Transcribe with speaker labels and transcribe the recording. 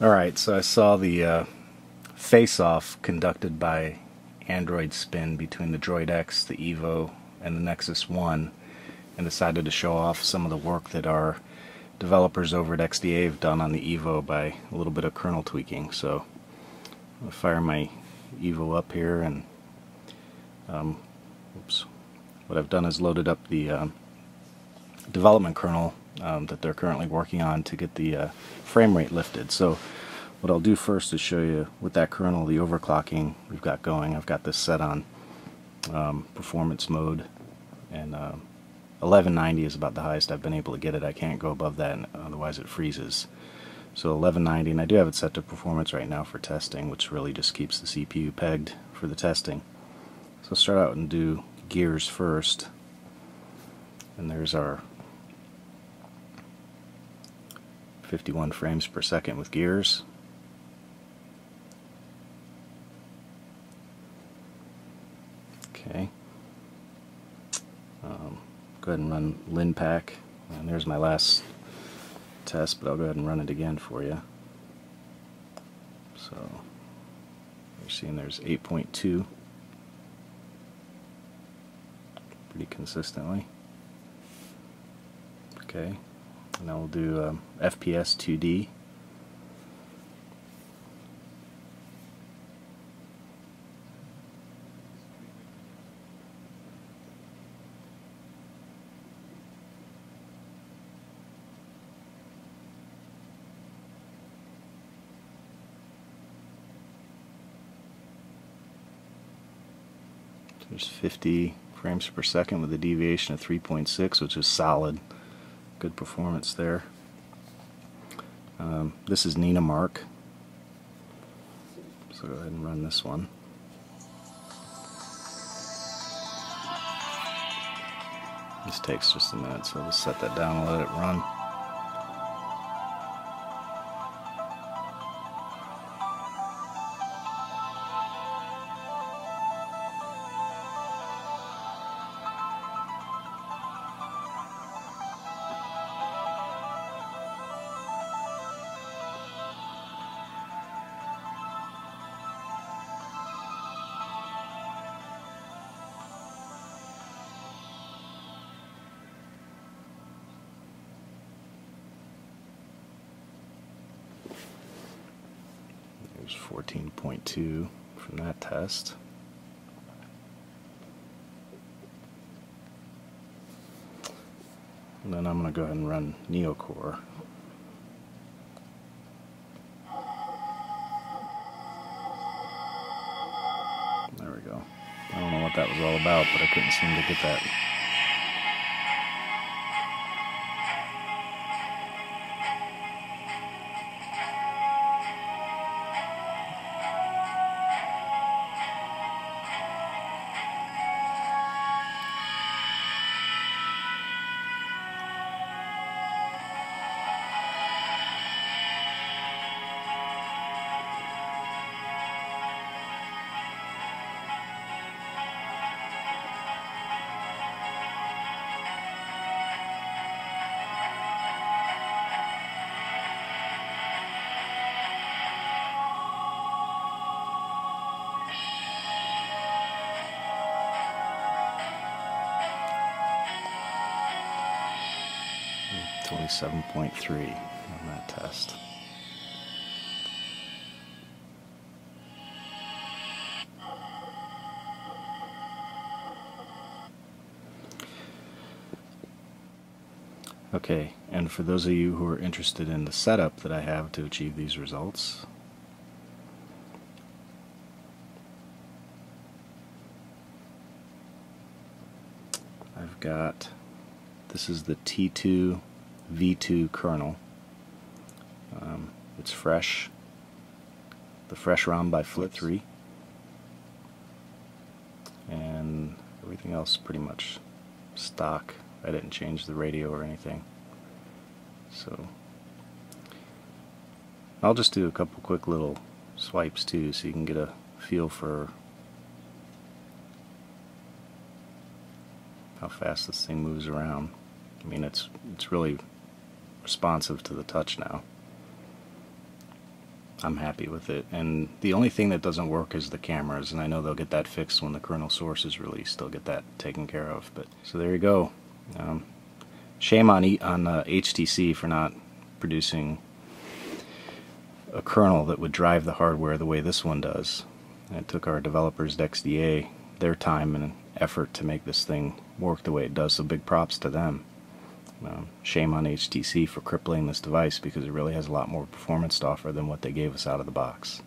Speaker 1: Alright, so I saw the face-off conducted by Android Spin between the Droid X, the EVO, and the Nexus 1, and decided to show off some of the work that our developers over at XDA have done on the EVO by a little bit of kernel tweaking. So I'll fire my EVO up here, and what I've done is loaded up the development kernel that they're currently working on to get the frame rate lifted. So what I'll do first is show you with that kernel the overclocking we've got going. I've got this set on performance mode, and 1190 is about the highest I've been able to get it. I can't go above that, otherwise it freezes. So 1190, and I do have it set to performance right now for testing, which really just keeps the CPU pegged for the testing. So I'll start out and do gears first, and there's our 51 frames per second with gears. Okay. Go ahead and run linpack, and there's my last test, but I'll go ahead and run it again for you. So you're seeing there's 8.2 pretty consistently. Okay, and now we'll do FPS 2D. There's 50 frames per second with a deviation of 3.6, which is solid. Good performance there. This is Nina Mark. So go ahead and run this one. This takes just a minute, so I'll just set that down and let it run. There's 14.2 from that test. And then I'm going to go ahead and run NeoCore. There we go. I don't know what that was all about, but I couldn't seem to get that. It's only 7.3 on that test. Okay, and for those of you who are interested in the setup that I have to achieve these results, I've got, this is the T2 V2 kernel. It's fresh, the fresh ROM by Flip3, and everything else pretty much stock. I didn't change the radio or anything. So I'll just do a couple quick little swipes too, so you can get a feel for how fast this thing moves around. I mean, it's really responsive to the touch now. I'm happy with it. And the only thing that doesn't work is the cameras, and I know they'll get that fixed when the kernel source is released. They'll get that taken care of. But so there you go. Shame on HTC for not producing a kernel that would drive the hardware the way this one does. And it took our developers at XDA their time and effort to make this thing work the way it does, so big props to them. Shame on HTC for crippling this device, because it really has a lot more performance to offer than what they gave us out of the box.